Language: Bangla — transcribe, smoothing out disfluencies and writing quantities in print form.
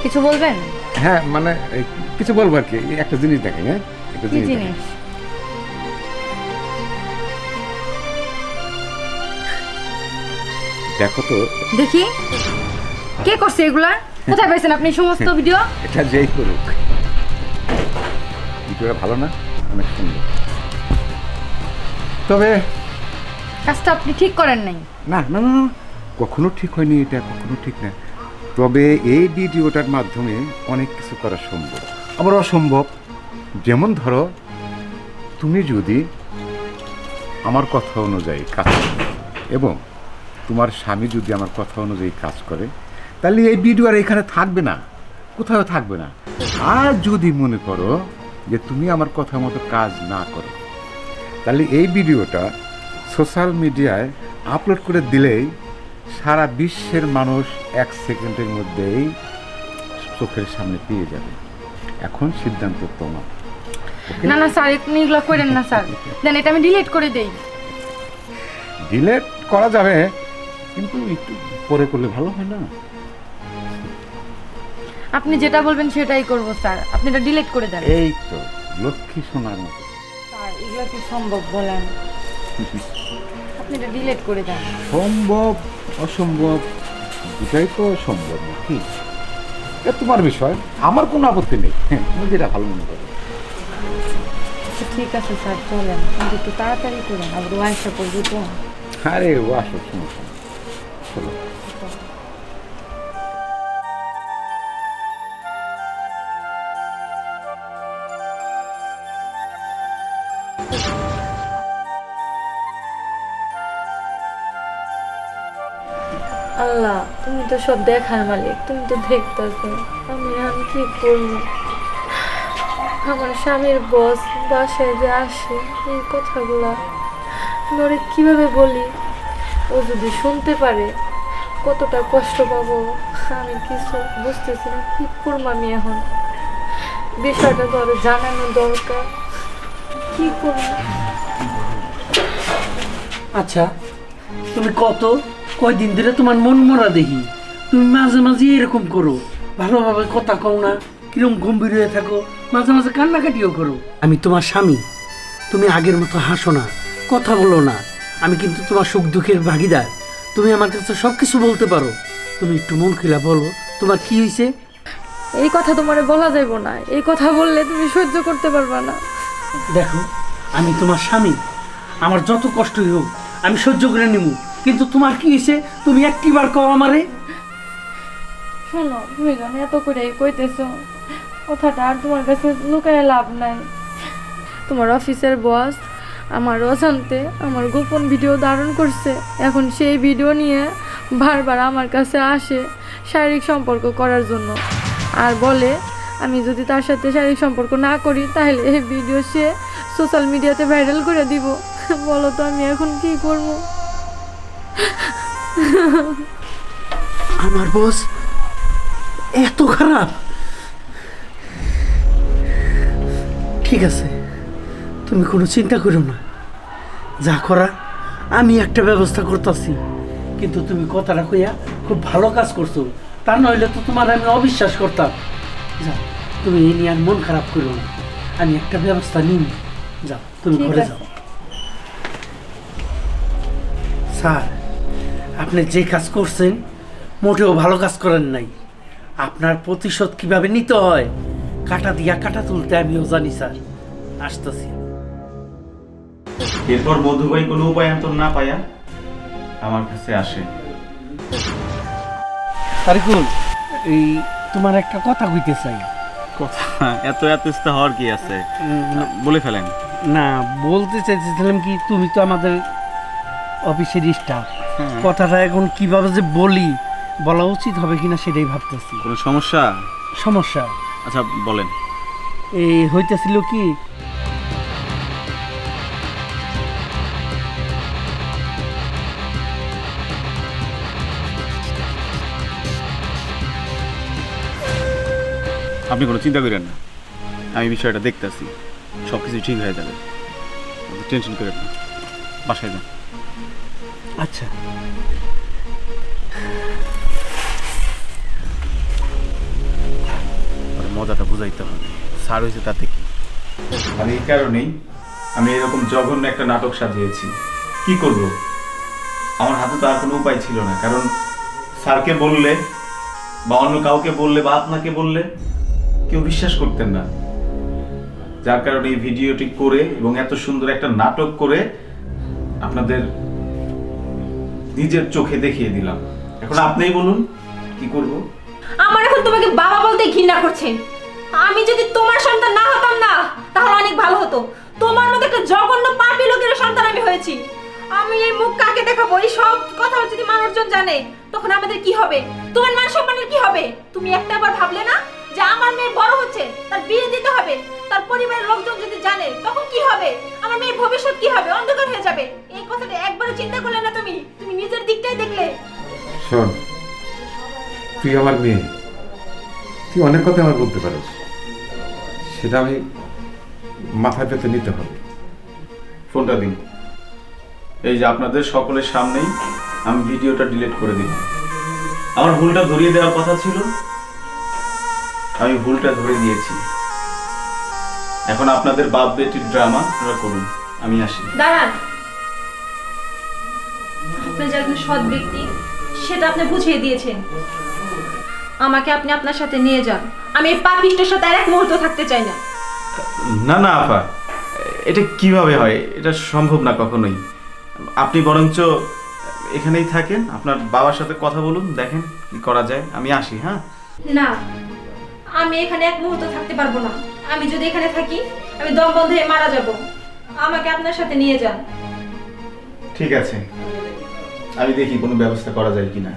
কিছু বলবেন? হ্যাঁ মানে কিছু বলবো আর কি, একটা জিনিস দেখেন। হ্যাঁ একটা কি জিনিস জিনিস? দেখো তো। দেখি কে করছে এগুলা, কোথায় পাইছেন আপনি সমস্ত ভিডিও? এটা যেই করুক, ভিডিওটা ভালো না, অনেক সুন্দর, তবে কাজটা আপনি ঠিক করেন নাই। না না না, কখনো ঠিক হয়নি, এটা কখনো ঠিক না। তবে এই ভিডিওটার মাধ্যমে অনেক কিছু করা সম্ভব, আবার অসম্ভব। যেমন ধরো, তুমি যদি আমার কথা অনুযায়ী কাজ করো এবং তোমার স্বামী যদি আমার কথা অনুযায়ী কাজ করে, তাহলে এই ভিডিও আর এখানে থাকবে না, কোথাও থাকবে না। আর যদি মনে করো যে তুমি আমার কথা মতো কাজ না করো, তাহলে এই ভিডিওটা সোশ্যাল মিডিয়ায় আপলোড করে দিলেই সারা বিশ্বের মানুষ 1 সেকেন্ডের মধ্যেই চোখের সামনে পেয়ে যাবে। এখন সিদ্ধান্ত তোমার। না না স্যার, আপনি এগুলো করেন না স্যার, দেন এটা আমি ডিলিট করে দেই। ডিলেট করা যাবে, কিন্তু একটু পরে করলে ভালো হয় না? আপনি যেটা বলবেন সেটাই করব স্যার, আপনি এটা ডিলিট করে দেন। এই তো লক্ষ্মী সোনার মতো। স্যার এগুলো কি সম্ভব বলেন? আপনি এটা ডিলিট করে দেন। সম্ভব অসম্ভব দুটাই তো সম্ভব নাকি? এটা তোমার বিষয়, আমার কোনো আপত্তি নেই। হ্যাঁ, তুমি যেটা ভালো মনে করো। আচ্ছা, ঠিক আছে স্যার, চলেন, কিন্তু একটু তাড়াতাড়ি করেন, আবার ওয়াইফটা করবো তো। আরে ও আসো, সমস্যা নেই, চলো। আল্লাহ, তুমি তো সব দেখার মালিক, তুমি তো দেখতেছো আমি কি করবো। আমার স্বামীর বস বাসায় যে আসে, এই কথাগুলা ওরে কিভাবে বলি? ও যদি শুনতে পারে কতটা কষ্ট পাবো, আমি কিছু বুঝতেছি না কি করবো আমি এখন। বিষয়টা তো আরো জানানো দরকার, কি করবো। আচ্ছা, তুমি কয়দিন ধরে তোমার মন মরা দেখি, তুমি মাঝে মাঝে এরকম করো, ভালোভাবে কথা কও না, কিরকম গম্ভীর হয়ে থাকো, মাঝে মাঝে কান্নাকাটিও করো। আমি তোমার স্বামী, তুমি আগের মতো হাসো না, কথা বলো না। আমি কিন্তু তোমার সুখ দুঃখের ভাগিদার, তুমি আমার কাছে সব কিছু বলতে পারো। তুমি একটু মন খুলে বলো তোমার কি হয়েছে। এই কথা তোমারে বলা যাইব না, এই কথা বললে তুমি সহ্য করতে পারবা না। দেখো, আমি তোমার স্বামী, আমার যত কষ্টই হোক আমি সহ্য করে নিব, কিন্তু তোমার কি হয়েছে তুমি একটিবার কও আমারে। শোনো, তুমি জানো এত করে কইতেছো, কথাটা আর তোমার কাছে লুকায় লাভ নাই। তোমার অফিসের বস আমার অজান্তে আমার গোপন ভিডিও ধারণ করছে, এখন সেই ভিডিও নিয়ে বারবার আমার কাছে আসে শারীরিক সম্পর্ক করার জন্য, আর বলে আমি যদি তার সাথে শারীরিক সম্পর্ক না করি তাহলে এই ভিডিও সে সোশ্যাল মিডিয়াতে ভাইরাল করে দিব। বলো তো আমি এখন কি করব? আমার বস এত খারাপ? ঠিক আছে, তুমি কোনো চিন্তা করো না, যা করা আমি একটা ব্যবস্থা করতেছি। কিন্তু তুমি কথাটা কইয়া খুব ভালো কাজ করছো, তা নইলে তো তোমার আমি অবিশ্বাস করতাম। যাও, তুমি এই নিয়ে আর মন খারাপ করো না, আমি একটা ব্যবস্থা নিই। যাও, তুমি ঘরে যাও। স্যার, আপনি যে কাজ করছেন মোটেও ভালো কাজ করেন নাই। আপনার প্রতিশোধ কিভাবে নিতে হয় কাটা দিয়া কাটা তুলতে আমিও জানি স্যার। আসতেছি। এরপর মধুবাই কোনো উপায়ান্তর না পায়া আমার কাছে আসে। তারিকুল, এই তোমার একটা কথা কইতে চাই। কথা এত ইস্তা হওয়ার কি আছে, বলে ফেলেন। না, বলতে চাইছিলাম কি, তুমি তো আমাদের অফিসের স্টাফ, কথাটা এখন কিভাবে যে বলা উচিত হবে কিনা সেটাই ভাবতেছি। কোনো সমস্যা? সমস্যা? আচ্ছা বলেন। এই হইতেছিল কি, আপনি কোনো চিন্তা করেন না, আমি বিষয়টা দেখতেছি, সব কিছু ঠিক হয়ে যাবে, টেনশন করেন না, বাসায় যান। আচ্ছা। মজাটা বুঝাইতে হবে। স্যার হয়েছে তাতে কি? আর এই কারণেই আমি এরকম জঘন্য একটা নাটক সাজিয়েছি। কি করব, আমার হাতে তো আর কোনো উপায় ছিল না, কারণ স্যারকে বললে বা অন্য কাউকে বললে বা আপনাকে বললে কেউ বিশ্বাস করতেন না। যার কারণে এই ভিডিওটি করে এবং এত সুন্দর একটা নাটক করে আপনাদের নিজের চোখে দেখিয়ে দিলাম। এখন আপনিই বলুন কি করব। আমার এখন তোমাকে বাবা বলতে ঘৃণা করছে। আমি যদি তোমার সন্তান না হতাম না, তাহলে অনেক ভালো হতো। তোমার মতো একটা জঘন্য পাপী লোকের সন্তান আমি হয়েছি। আমি এই মুখ কাকে দেখাবো? এই সব কথা যদি মানুষজন জানে, তখন আমাদের কি হবে? তোমার মান সম্মানের কি হবে? তুমি একটাবার ভাবলে না যে আমার মেয়ে বড় হচ্ছে, তার বিয়ে দিতে হবে, তার পরিবারের লোকজন যদি জানে তখন কি হবে? আমার মেয়ের ভবিষ্যৎ কি হবে? অন্ধকার হয়ে যাবে। এই কথাটা একবারও চিন্তা করলে না তুমি? তুমি নিজের দিকটাই দেখলে। শোন, তুই আমার মেয়ে, তুই অনেক কথা আমার বলতে পারিস, সেটা আমি মাথায় পেতে নিতে হবে। ফোনটা দিন। এই যে আপনাদের সকলের সামনেই আমি ভিডিওটা ডিলিট করে দিই। আমার ভুলটা ধরিয়ে দেওয়ার কথা ছিল, আমি ভুলটা ধরে দিয়েছি। এখন আপনাদের বাপ বেটির ড্রামা আপনারা করুন, আমি আসি। দাঁড়ান, আপনি যে একজন সৎ ব্যক্তি সেটা আপনি বুঝিয়ে দিয়েছেন। আমাকে আপনি আপনার সাথে নিয়ে যান। আমি এই পাপিষ্টের সাথে আর এক মুহূর্ত থাকতে চাই না। না না আপা, এটা কিভাবে হয়? এটা সম্ভব না কখনোই। আপনি বরঞ্চ এখানেই থাকেন, আপনার বাবার সাথে কথা বলুন, দেখেন কি করা যায়। আমি আসি। হ্যাঁ না, আমি এখানে এক মুহূর্ত থাকতে পারবো না। আমি যদি এখানে থাকি, আমি দম বন্ধ হয়ে মারা যাব। আমাকে আপনার সাথে নিয়ে যান। ঠিক আছে, আমি দেখি কোনো ব্যবস্থা করা যায় কিনা।